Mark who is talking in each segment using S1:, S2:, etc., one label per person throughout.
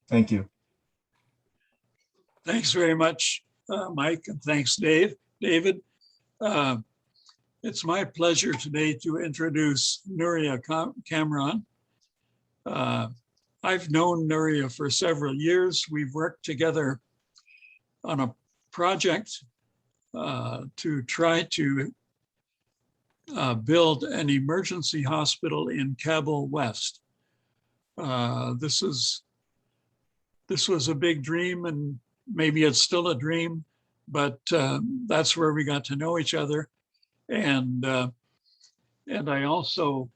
S1: Thank you.
S2: Thanks very much, Mike, and thanks, David. It's my pleasure today to introduce Nuria Cameron. I've known Nuria for several years. We've worked together on a project to try to build an emergency hospital in Kabul West. This was a big dream, and maybe it's still a dream, but that's where we got to know each other. And I also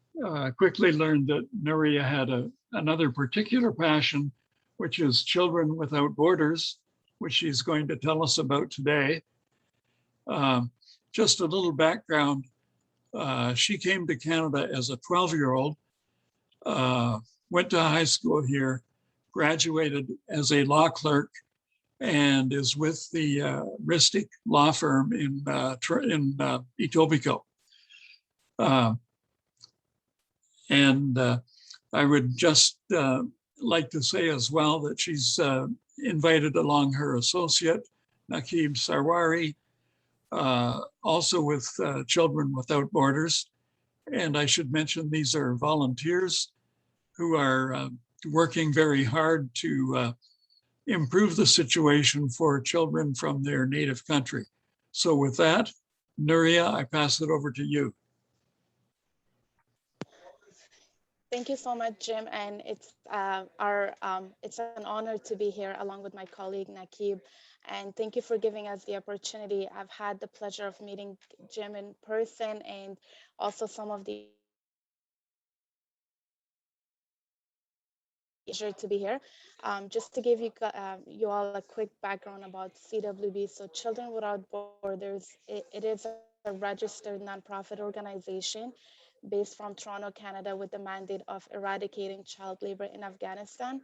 S2: quickly learned that Nuria had another particular passion, which is Children Without Borders, which she's going to tell us about today. Just a little background. She came to Canada as a 12-year-old, went to high school here, graduated as a law clerk, and is with the Ristic law firm in Etobicoke. I would just like to say as well that she's invited along her associate, Naqib Sarwari, also with Children Without Borders. And I should mention these are volunteers who are working very hard to improve the situation for children from their native country. So with that, Nuria, I pass it over to you.
S3: Thank you so much, Jim. And it's an honor to be here along with my colleague, Naqib. And thank you for giving us the opportunity. I've had the pleasure of meeting Jim in person and also some of the pleasure to be here. Just to give you all a quick background about CWB. So Children Without Borders, it is a registered nonprofit organization based from Toronto, Canada, with the mandate of eradicating child labor in Afghanistan.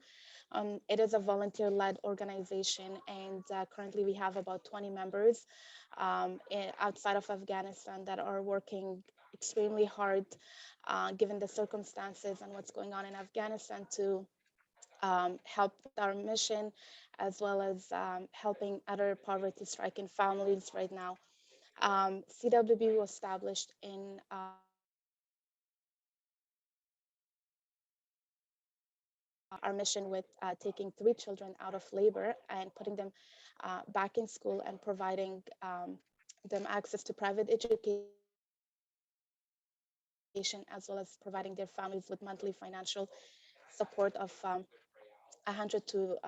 S3: It is a volunteer-led organization, and currently we have about 20 members outside of Afghanistan that are working extremely hard, given the circumstances and what's going on in Afghanistan, to help with our mission, as well as helping other poverty-stricken families right now. CWB was established in our mission with taking 3 children out of labor and putting them back in school and providing them access to private education, as well as providing their families with monthly financial support of $100 to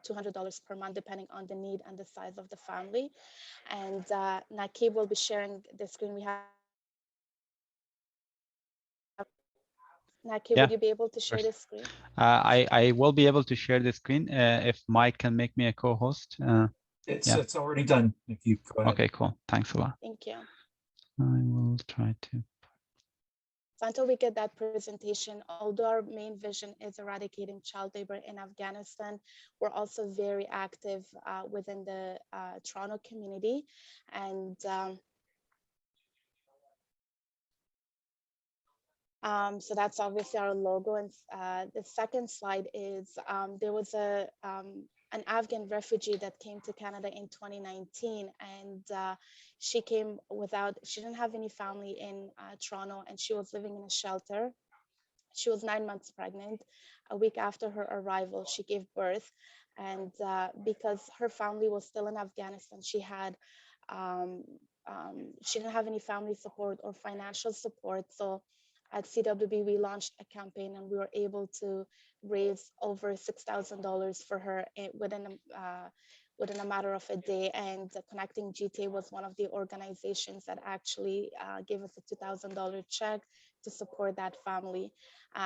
S3: $200 per month, depending on the need and the size of the family. And Naqib will be sharing the screen. We have Naqib, would you be able to share the screen?
S4: I will be able to share the screen if Mike can make me a co-host.
S1: It's already done. If you go ahead.
S4: Okay, cool. Thanks a lot.
S3: Thank you.
S4: I will try to.
S3: So until we get that presentation, although our main vision is eradicating child labor in Afghanistan, we're also very active within the Toronto community. And so that's obviously our logo. And the second slide is there was an Afghan refugee that came to Canada in 2019, and she didn't have any family in Toronto, and she was living in a shelter. She was 9 months pregnant. A week after her arrival, she gave birth, and because her family was still in Afghanistan, she didn't have any family support or financial support. So at CWB, we launched a campaign, and we were able to raise over $6,000 for her within a matter of a day. And Connecting GTA was one of the organizations that actually gave us a $2,000 check to support that family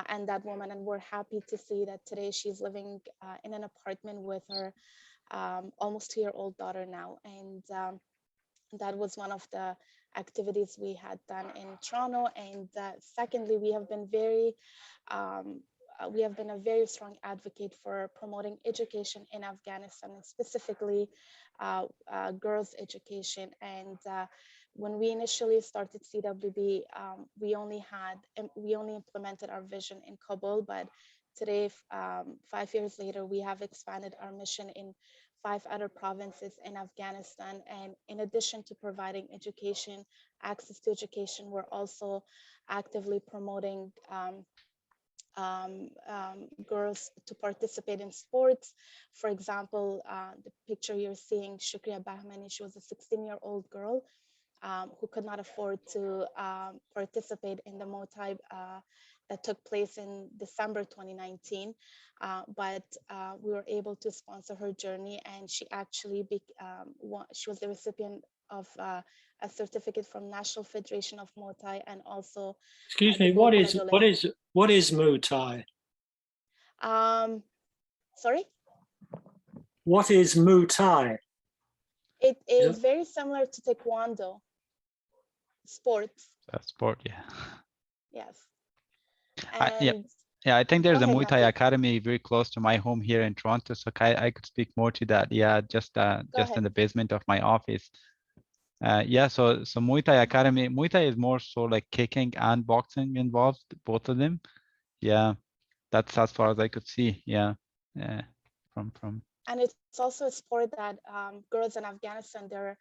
S3: and that woman. And we're happy to see that today she's living in an apartment with her almost 2-year-old daughter now. And that was one of the activities we had done in Toronto. And secondly, we have been a very strong advocate for promoting education in Afghanistan, and specifically girls' education. And when we initially started CWB, we only implemented our vision in Kabul, but today, 5 years later, we have expanded our mission in 5 other provinces in Afghanistan. And in addition to providing education, access to education, we're also actively promoting girls to participate in sports. For example, the picture you're seeing, Shukriya Bahmani, she was a 16-year-old girl who could not afford to participate in the Muay Thai that took place in December 2019. But we were able to sponsor her journey, and she actually she was the recipient of a certificate from National Federation of Muay Thai, and also
S5: excuse me, what is Muay Thai?
S3: Sorry?
S5: What is Muay Thai?
S3: It is very similar to Taekwondo sports.
S4: Sport, yeah.
S3: Yes.
S4: I think there's a
S3: ahead,
S4: Muay Thai
S3: Naki.
S4: academy very close to my home here in Toronto, so I could speak more to that. Yeah, just in the basement of my office. Yeah, so Muay Thai academy. Muay Thai is more so like kicking and boxing involved, both of them. Yeah, that's as far as I could see. Yeah, from.
S3: And it's also a sport that girls in Afghanistan, they're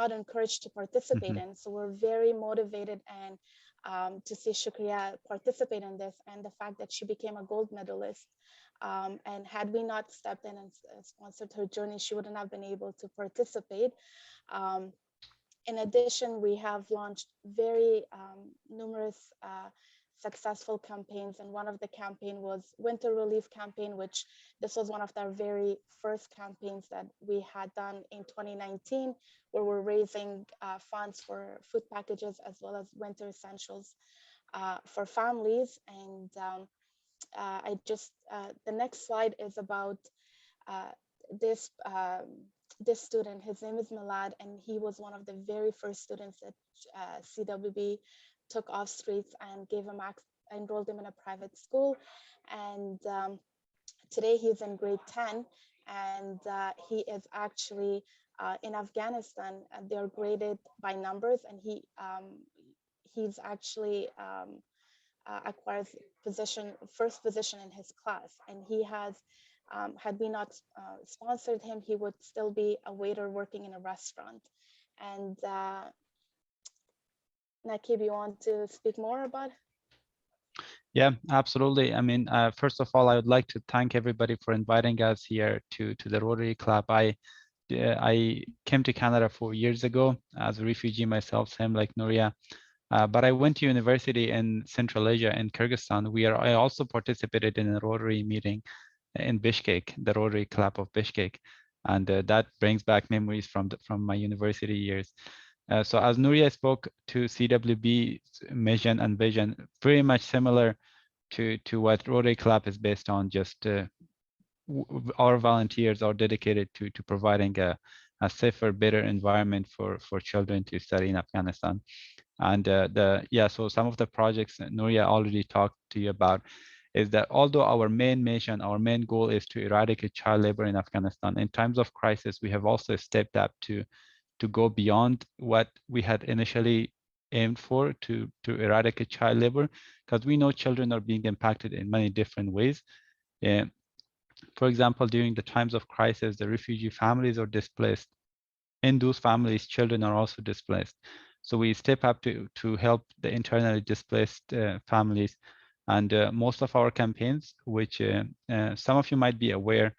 S3: not encouraged to participate in. So we're very motivated and to see Shukriya participate in this, and the fact that she became a gold medalist. And had we not stepped in and sponsored her journey, she wouldn't have been able to participate. In addition, we have launched very numerous successful campaigns, and one of the campaign was Winter Relief Campaign, which this was one of our very first campaigns that we had done in 2019, where we're raising funds for food packages as well as winter essentials for families. And the next slide is about this student. His name is Milad, and he was one of the very first students that CWB took off streets and enrolled him in a private school. And today he's in grade 10, and he is actually in Afghanistan. They're graded by numbers, and he's actually acquires first position in his class. And he has, had we not sponsored him, he would still be a waiter working in a restaurant. And Nakib, you want to speak more about?
S4: Yeah, absolutely. I mean, first of all, I would like to thank everybody for inviting us here to the Rotary Club. I came to Canada 4 years ago as a refugee myself, same like Nuria. But I went to university in Central Asia in Kyrgyzstan. I also participated in a Rotary meeting in Bishkek, the Rotary Club of Bishkek, and that brings back memories from my university years. So as Nuria spoke to CWB's mission and vision, very much similar to what Rotary Club is based on. Just our volunteers are dedicated to providing a safer, better environment for children to study in Afghanistan. And so some of the projects that Nuria already talked to you about is that although our main mission, our main goal is to eradicate child labor in Afghanistan, in times of crisis, we have also stepped up to go beyond what we had initially aimed for to eradicate child labor, because we know children are being impacted in many different ways. For example, during the times of crisis, the refugee families are displaced. In those families, children are also displaced. So we step up to help the internally displaced families. And most of our campaigns, which some of you might be aware,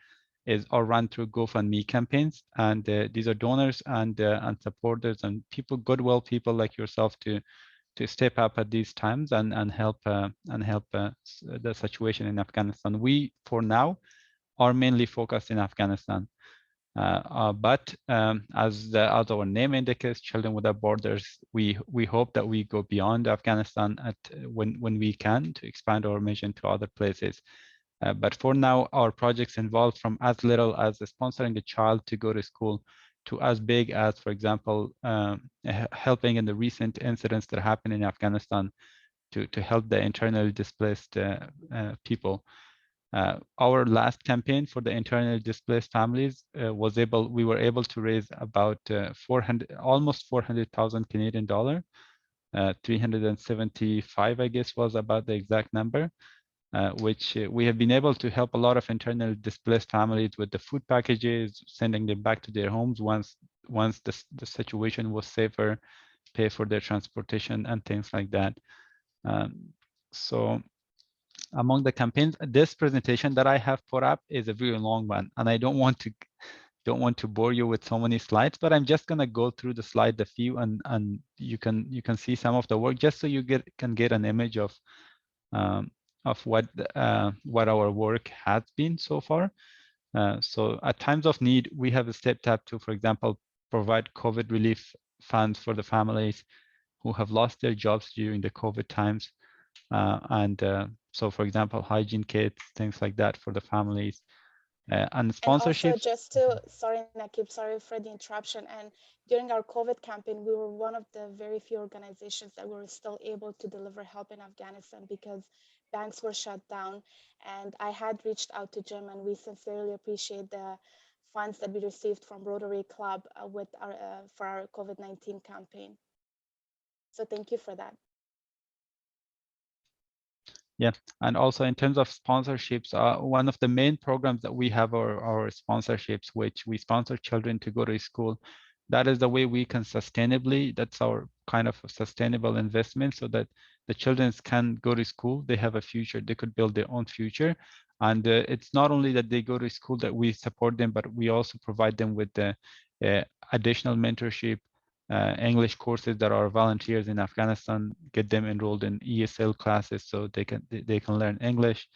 S4: are run through GoFundMe campaigns. And these are donors and supporters and people, goodwill people like yourself, to step up at these times and help the situation in Afghanistan. We, for now, are mainly focused in Afghanistan. But as our name indicates, Children Without Borders, we hope that we go beyond Afghanistan when we can, to expand our mission to other places. But for now, our projects involve from as little as sponsoring a child to go to school to as big as, for example, helping in the recent incidents that happened in Afghanistan to help the internally displaced people. Our last campaign for the internally displaced families we were able to raise about almost 400,000 Canadian dollar, 375, I guess, was about the exact number. which we have been able to help a lot of internally displaced families with the food packages, sending them back to their homes once the situation was safer, pay for their transportation and things like that. So among the campaigns, this presentation that I have put up is a very long one, and I don't want to bore you with so many slides, but I'm just gonna go through the slide a few, and you can see some of the work just so you can get an image of what our work has been so far. So at times of need, we have stepped up to, for example, provide COVID relief funds for the families who have lost their jobs during the COVID times. So, for example, hygiene kits, things like that for the families. And sponsorships.
S3: And also just to, sorry, Nakib, sorry for the interruption. And during our COVID campaign, we were one of the very few organizations that were still able to deliver help in Afghanistan because banks were shut down. And I had reached out to Jim, and we sincerely appreciate the funds that we received from Rotary Club for our COVID-19 campaign. So thank you for that.
S4: Yeah, and also in terms of sponsorships, one of the main programs that we have are our sponsorships, which we sponsor children to go to school. That is the way we can sustainably, that's our kind of sustainable investment, so that the children can go to school, they have a future, they could build their own future. And it's not only that they go to school that we support them, but we also provide them with the additional mentorship, English courses that our volunteers in Afghanistan get them enrolled in ESL classes so they can learn English.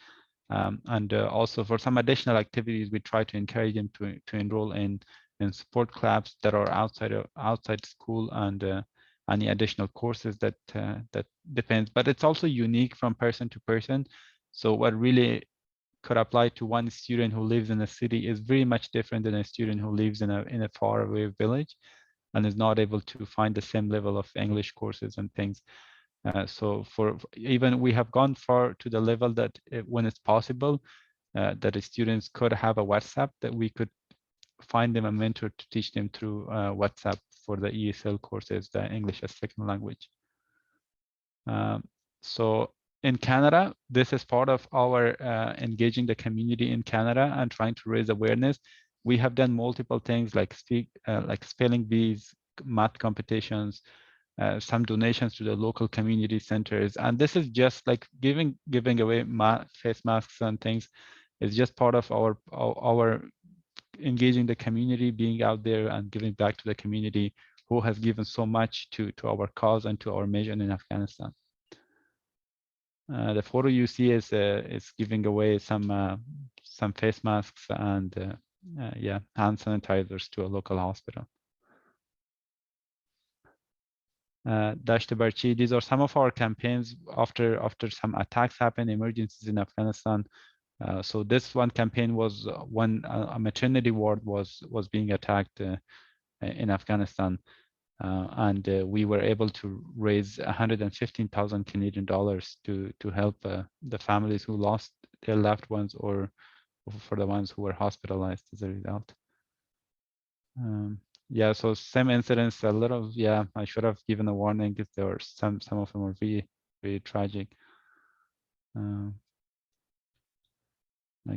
S4: And also for some additional activities, we try to encourage them to enroll in sport clubs that are outside school, and any additional courses that depends. But it's also unique from person to person. So what really could apply to one student who lives in a city is very much different than a student who lives in a faraway village and is not able to find the same level of English courses and things. So for even we have gone far to the level that when it's possible, that the students could have a WhatsApp, that we could find them a mentor to teach them through WhatsApp for the ESL courses, the English as second language. So in Canada, this is part of our engaging the community in Canada and trying to raise awareness. We have done multiple things like spelling bees, math competitions, some donations to the local community centers, and this is just like giving away face masks and things. It's just part of our engaging the community, being out there and giving back to the community who has given so much to our cause and to our mission in Afghanistan. The photo you see is giving away some face masks and yeah, hand sanitizers to a local hospital. Dasht Barchi, these are some of our campaigns after some attacks happened, emergencies in Afghanistan. So this one campaign was when a maternity ward was being attacked in Afghanistan. And we were able to raise 115,000 Canadian dollars to help the families who lost their loved ones, or for the ones who were hospitalized as a result. Yeah, so same incidents, a little, yeah, I should have given a warning because there were some of them were very, very tragic. My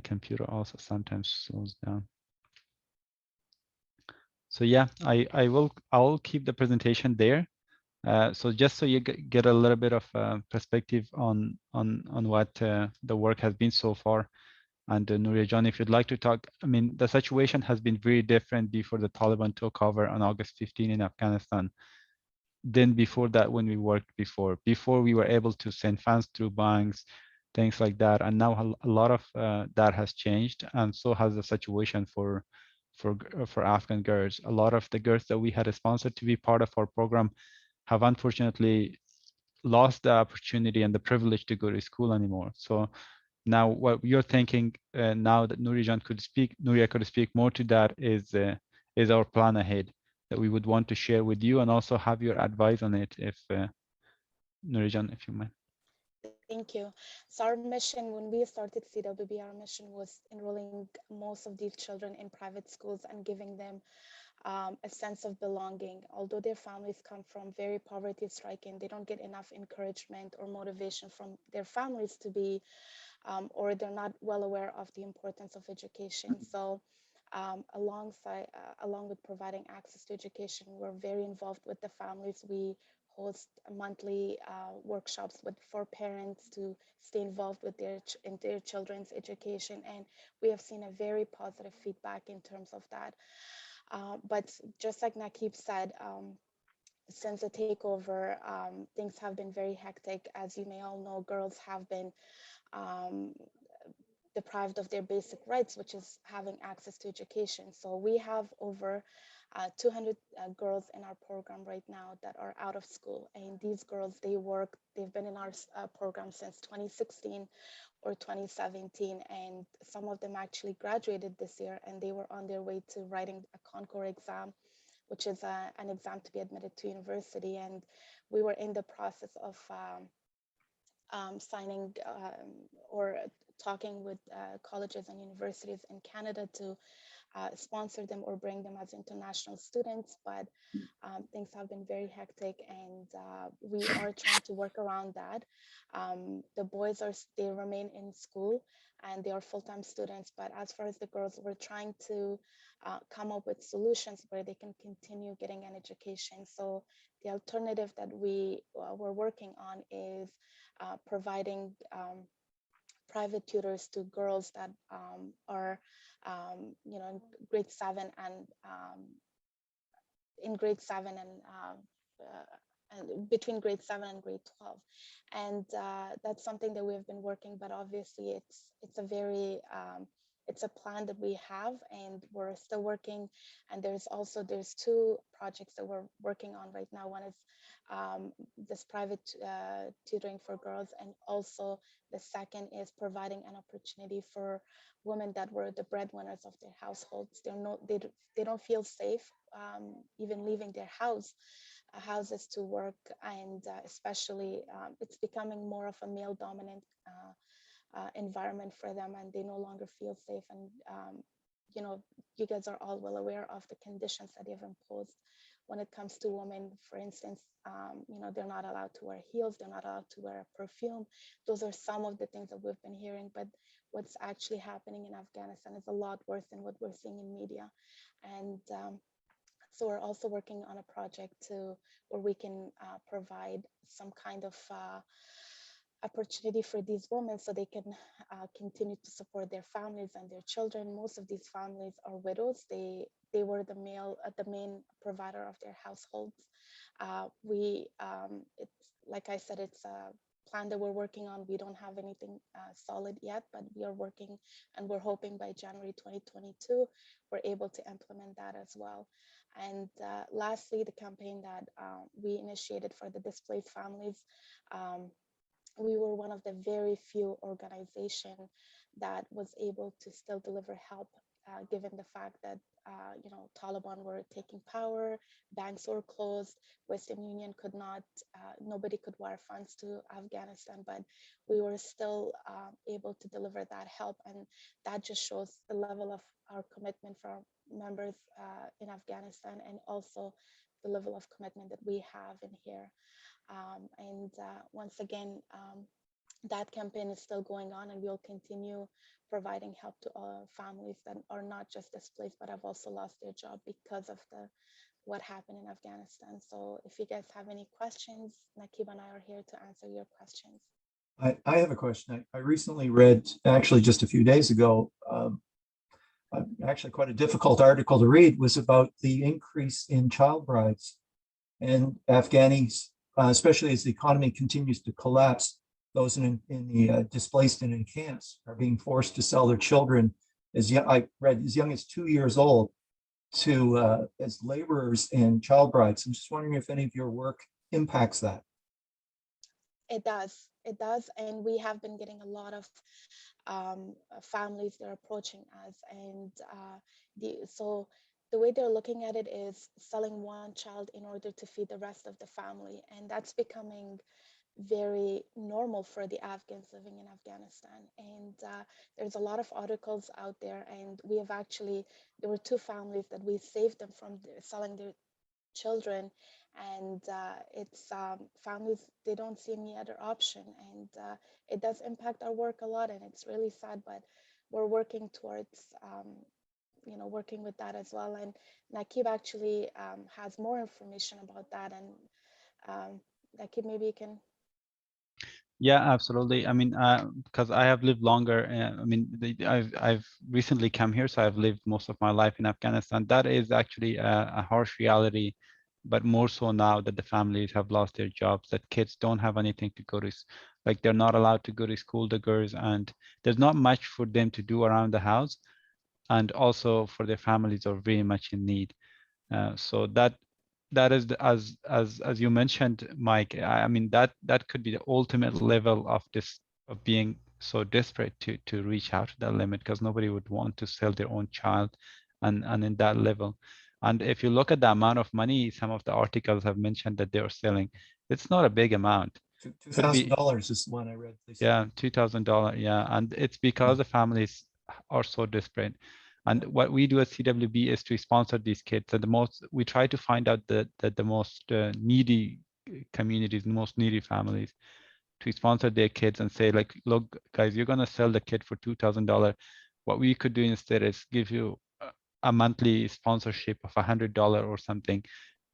S4: computer also sometimes slows down. So yeah, I'll keep the presentation there. So just so you get a little bit of perspective on what the work has been so far. And Nuria John, if you'd like to talk, I mean, the situation has been very different before the Taliban took over on August 15 in Afghanistan than before that when we worked before. Before we were able to send funds through banks, things like that. And now a lot of that has changed, and so has the situation for Afghan girls. A lot of the girls that we had sponsored to be part of our program have unfortunately lost the opportunity and the privilege to go to school anymore. So now what you're thinking now that Nuria could speak more to that is our plan ahead that we would want to share with you, and also have your advice on it if Nuria, if you mind.
S3: Thank you. So our mission, when we started CWB, our mission was enrolling most of these children in private schools and giving them a sense of belonging. Although their families come from very poverty stricken, they don't get enough encouragement or motivation from their families to be or they're not well aware of the importance of education. So along with providing access to education, we're very involved with the families. We host monthly workshops for parents to stay involved with in their children's education, and we have seen a very positive feedback in terms of that. But just like Naqib said, since the takeover, things have been very hectic. As you may all know, girls have been um, deprived of their basic rights, which is having access to education. So we have over 200 girls in our program right now that are out of school. And these girls, they've been in our program since 2016 or 2017. And some of them actually graduated this year, and they were on their way to writing a Concours exam, which is an exam to be admitted to university. And we were in the process of signing or talking with colleges and universities in Canada to sponsor them or bring them as international students, but things have been very hectic, and we are trying to work around that. The boys they remain in school and they are full-time students, but as far as the girls, we're trying to come up with solutions where they can continue getting an education. So the alternative that we're working on is providing private tutors to girls that are, in grade 7 and and between grade 7 and grade 12. And that's something that we have been working, but obviously it's a very, it's a plan that we have and we're still working. And there's 2 projects that we're working on right now. One is this private tutoring for girls, and also the second is providing an opportunity for women that were the breadwinners of their households. They don't feel safe even leaving their houses to work, and especially it's becoming more of a male dominant environment for them, and they no longer feel safe. And you guys are all well aware of the conditions that they've imposed when it comes to women. For instance, they're not allowed to wear heels, they're not allowed to wear perfume. Those are some of the things that we've been hearing, but what's actually happening in Afghanistan is a lot worse than what we're seeing in media. And so we're also working on a project where we can provide some kind of opportunity for these women so they can continue to support their families and their children. Most of these families are widows. They were the main provider of their households. It's like I said, it's a plan that we're working on. We don't have anything solid yet, but we are working, and we're hoping by January 2022 we're able to implement that as well. And lastly, the campaign that we initiated for the displaced families. We were one of the very few organizations that was able to still deliver help, given the fact that Taliban were taking power, banks were closed, Western Union could not, nobody could wire funds to Afghanistan, but we were still able to deliver that help. And that just shows the level of our commitment for our members in Afghanistan, and also the level of commitment that we have in here. Once again, that campaign is still going on, and we'll continue providing help to families that are not just displaced, but have also lost their job because of what happened in Afghanistan. So if you guys have any questions, Naqib and I are here to answer your questions.
S1: I have a question. I recently read, actually just a few days ago, actually quite a difficult article to read, was about the increase in child brides and Afghanis, especially as the economy continues to collapse. Those in the displaced and in camps are being forced to sell their children I read as young as 2 years old to as laborers and child brides. I'm just wondering if any of your work impacts that.
S3: It does, and we have been getting a lot of families that are approaching us, and so the way they're looking at it is selling one child in order to feed the rest of the family, and that's becoming very normal for the Afghans living in Afghanistan. And there's a lot of articles out there, and there were 2 families that we saved them from selling their children, and it's families, they don't see any other option, and it does impact our work a lot, and it's really sad, but we're working towards working with that as well. And Nakib actually has more information about that, and Nakib, maybe you can.
S4: Yeah, absolutely. I mean, because I have lived longer. I mean, I've recently come here, so I've lived most of my life in Afghanistan. That is actually a harsh reality, but more so now that the families have lost their jobs, that kids don't have anything to go to, like they're not allowed to go to school, the girls, and there's not much for them to do around the house, and also for their families are very much in need. So that is as you mentioned, Mike. I mean that could be the ultimate level of this, of being so desperate to reach out to that limit, because nobody would want to sell their own child, and in that level. And if you look at the amount of money, some of the articles have mentioned that they are selling, it's not a big amount.
S1: $2,000 is the one I read.
S4: Yeah, $2,000. Yeah, and it's because the families are so desperate. And what we do at CWB is to sponsor these kids. And we try to find out the most needy communities, the most needy families, to sponsor their kids and say, like, look, guys, you're gonna sell the kid for $2,000. What we could do instead is give you a monthly sponsorship of $100 or something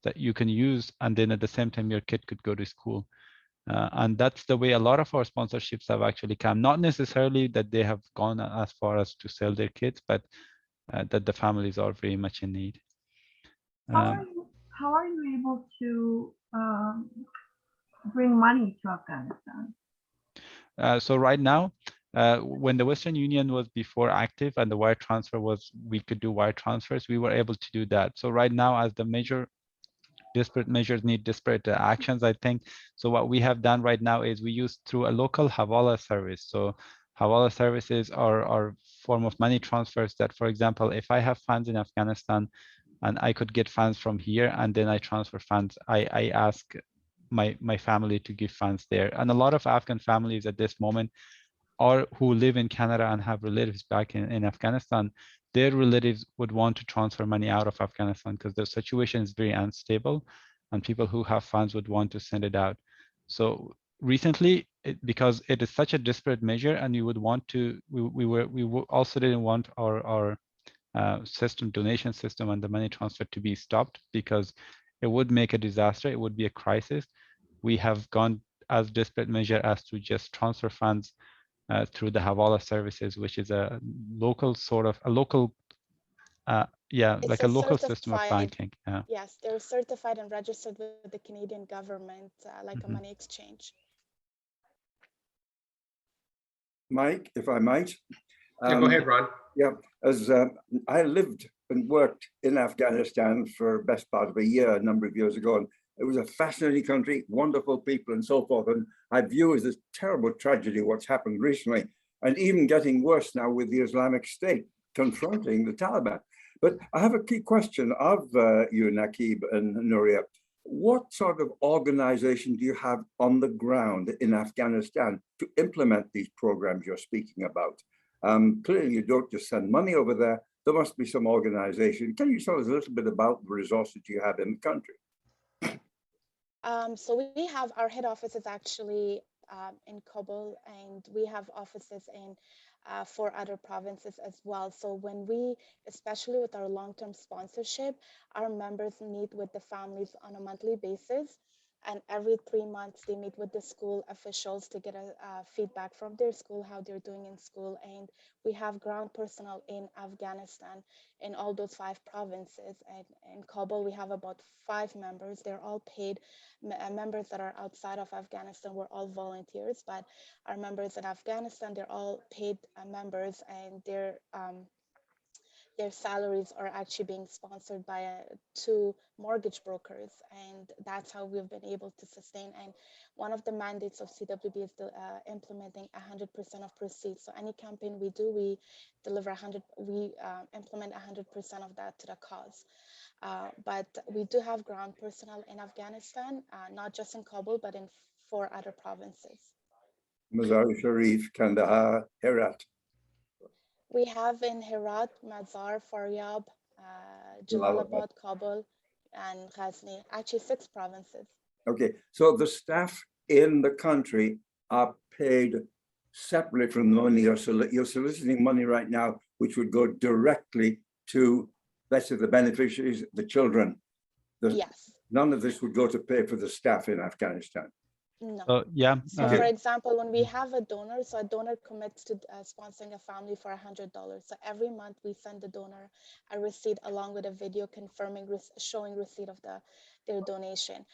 S4: that you can use, and then at the same time your kid could go to school. And that's the way a lot of our sponsorships have actually come. Not necessarily that they have gone as far as to sell their kids, but that the families are very much in need.
S6: How are you able to bring money to Afghanistan?
S4: So right now, when the Western Union was before active and the wire transfer was, we could do wire transfers, we were able to do that. So right now, as the major disparate measures need disparate actions, I think. So what we have done right now is we use through a local Hawala service. So Hawala services are form of money transfers that, for example, if I have funds in Afghanistan and I could get funds from here and then I transfer funds, I ask my family to give funds there. And a lot of Afghan families at this moment or who live in Canada and have relatives back in Afghanistan, their relatives would want to transfer money out of Afghanistan because the situation is very unstable and people who have funds would want to send it out. So recently, because it is such a disparate measure and we would want to, we also didn't want our system, donation system and the money transfer to be stopped because it would make a disaster, it would be a crisis. We have gone as disparate measure as to just transfer funds through the Hawala services, which is a local sort of a local, like a local system of banking. Yeah.
S3: Yes, they're certified and registered with the Canadian government, like a money exchange.
S7: Mike, if I might.
S8: Yeah, go ahead, Ron.
S7: Yeah, as I lived and worked in Afghanistan for the best part of a year, a number of years ago, and it was a fascinating country, wonderful people and so forth. And I view as this terrible tragedy what's happened recently, and even getting worse now with the Islamic State confronting the Taliban. But I have a key question of you, Nakib and Nuria. What sort of organization do you have on the ground in Afghanistan to implement these programs you're speaking about? Clearly, you don't just send money over there. There must be some organization. Can you tell us a little bit about the resources you have in the country?
S3: So we have, our head office is actually in Kabul, and we have offices in 4 other provinces as well. So when we, especially with our long-term sponsorship, our members meet with the families on a monthly basis. And every 3 months, they meet with the school officials to get a feedback from their school, how they're doing in school. And we have ground personnel in Afghanistan in all those 5 provinces. And in Kabul, we have about 5 members. They're all paid. Members that are outside of Afghanistan, we're all volunteers. But our members in Afghanistan, they're all paid members, and their salaries are actually being sponsored by 2 mortgage brokers, and that's how we've been able to sustain. And one of the mandates of CWB is implementing 100% of proceeds. So any campaign we do, we deliver 100. We implement 100% of that to the cause. But we do have ground personnel in Afghanistan, not just in Kabul, but in 4 other provinces.
S7: Mazar-i-Sharif, Kandahar, Herat.
S3: We have in Herat, Mazar, Faryab, Jalalabad, Kabul, and Ghazni, actually 6 provinces.
S7: Okay, so the staff in the country are paid separately from the money you're soliciting money right now, which would go directly to, let's say, the beneficiaries, the children.
S3: Yes.
S7: None of this would go to pay for the staff in Afghanistan.
S3: No.
S4: Yeah.
S3: So for example, when we have a donor, so a donor commits to sponsoring a family for $100. So every month we send the donor a receipt along with a video confirming, showing receipt of their donation.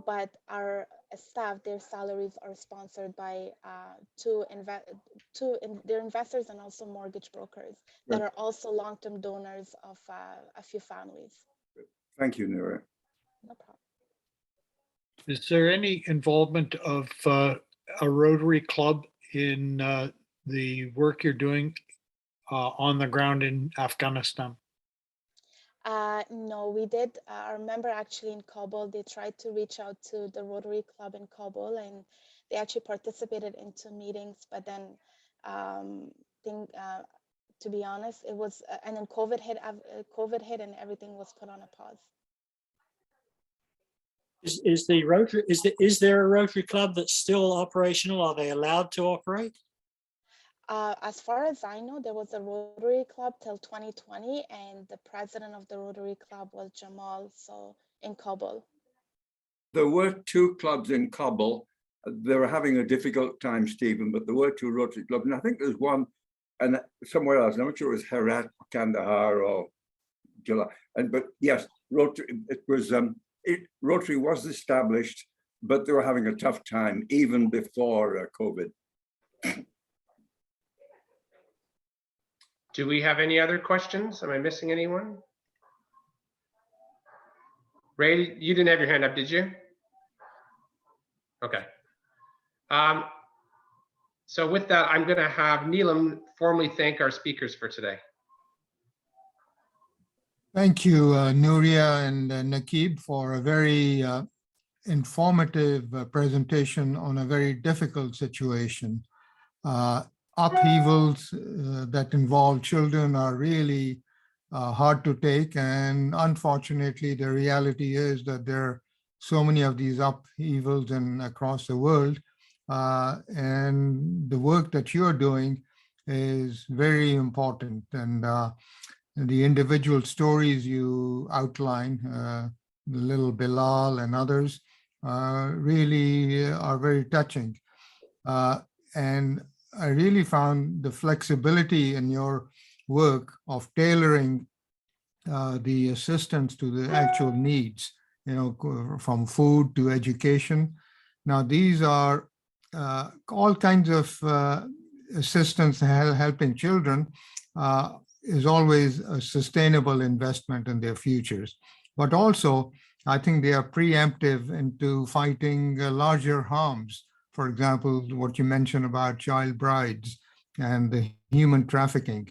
S3: But our staff, their salaries are sponsored by their investors and also mortgage brokers that
S7: Right.
S3: are also long-term donors of a few families.
S7: Thank you, Noura.
S3: No problem.
S8: Is there any involvement of a Rotary Club in the work you're doing on the ground in Afghanistan?
S3: No, we did. I remember actually in Kabul, they tried to reach out to the Rotary Club in Kabul, and they actually participated into meetings. But then, to be honest, it was, and then COVID hit, and everything was put on a pause.
S5: Is there a Rotary Club that's still operational? Are they allowed to operate?
S3: As far as I know, there was a Rotary Club till 2020, and the president of the Rotary Club was Jamal, so in Kabul.
S7: There were 2 clubs in Kabul. They were having a difficult time, Stephen, but there were 2 Rotary clubs. And I think there's one and somewhere else. I'm not sure it was Herat, Kandahar, or Jalal. But yes, Rotary, Rotary was established, but they were having a tough time even before COVID.
S9: Do we have any other questions? Am I missing anyone? Ray, you didn't have your hand up, did you? Okay. So with that, I'm going to have Neelam formally thank our speakers for today.
S10: Thank you, Nuria and Nakib, for a very informative presentation on a very difficult situation. Upheavals that involve children are really hard to take, and unfortunately the reality is that there are so many of these upheavals across the world, and the work that you're doing is very important, and the individual stories you outline, the little Bilal and others, really are very touching, and I really found the flexibility in your work of tailoring the assistance to the actual needs, from food to education. Now, these are all kinds of assistance helping children is always a sustainable investment in their futures. But also, I think they are preemptive into fighting larger harms. For example, what you mentioned about child brides and the human trafficking.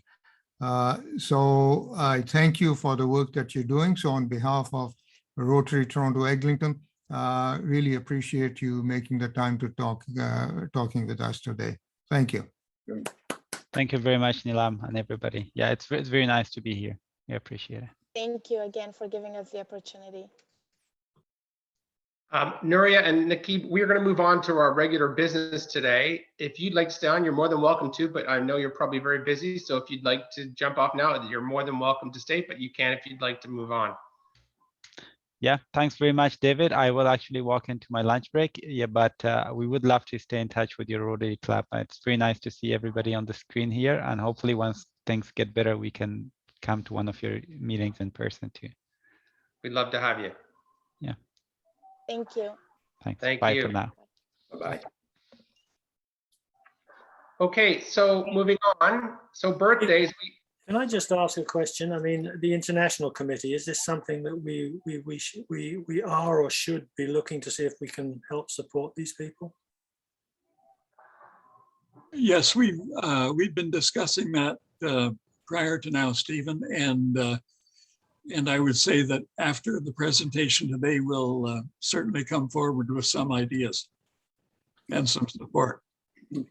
S10: So I thank you for the work that you're doing. So on behalf of Rotary Toronto Eglinton, really appreciate you making the time to talking with us today. Thank you.
S4: Thank you very much, Neelam, and everybody. Yeah, it's very nice to be here. We appreciate it.
S3: Thank you again for giving us the opportunity.
S9: Nuria and Nakib, we're going to move on to our regular business today. If you'd like to stay on, you're more than welcome to, but I know you're probably very busy. So if you'd like to jump off now, you're more than welcome to stay, but you can if you'd like to move on.
S4: Yeah, thanks very much, David. I will actually walk into my lunch break. Yeah, but we would love to stay in touch with your Rotary Club. It's very nice to see everybody on the screen here. And hopefully once things get better, we can come to one of your meetings in person too.
S9: We'd love to have you.
S4: Yeah.
S3: Thank you.
S4: Thanks.
S9: Thank
S4: Bye
S9: you.
S4: for now.
S7: Bye-bye.
S9: Okay, so moving on. So birthdays.
S5: Can I just ask a question? I mean, the International Committee, is this something that we are or should be looking to see if we can help support these people?
S2: Yes, we've been discussing that prior to now, Stephen, and I would say that after the presentation today, we'll certainly come forward with some ideas and some support.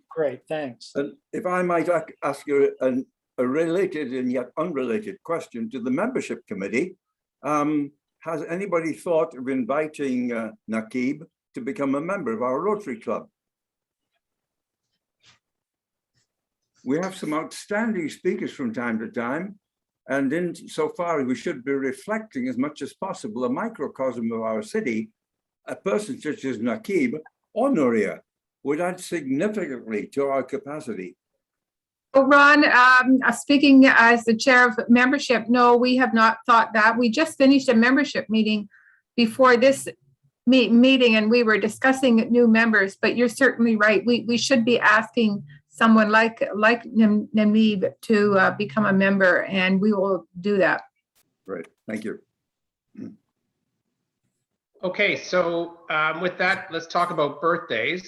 S5: Great, thanks.
S7: And if I might ask you a related and yet unrelated question to the membership committee, has anybody thought of inviting Nakib to become a member of our Rotary Club? We have some outstanding speakers from time to time, and in so far we should be reflecting as much as possible a microcosm of our city. A person such as Nakib or Nuria would add significantly to our capacity.
S11: Well, Ron, speaking as the chair of membership, no, we have not thought that. We just finished a membership meeting before this meeting, and we were discussing new members, but you're certainly right. We should be asking someone like Namib to become a member, and we will do that.
S7: Right, thank you.
S9: Okay, so with that, let's talk about birthdays.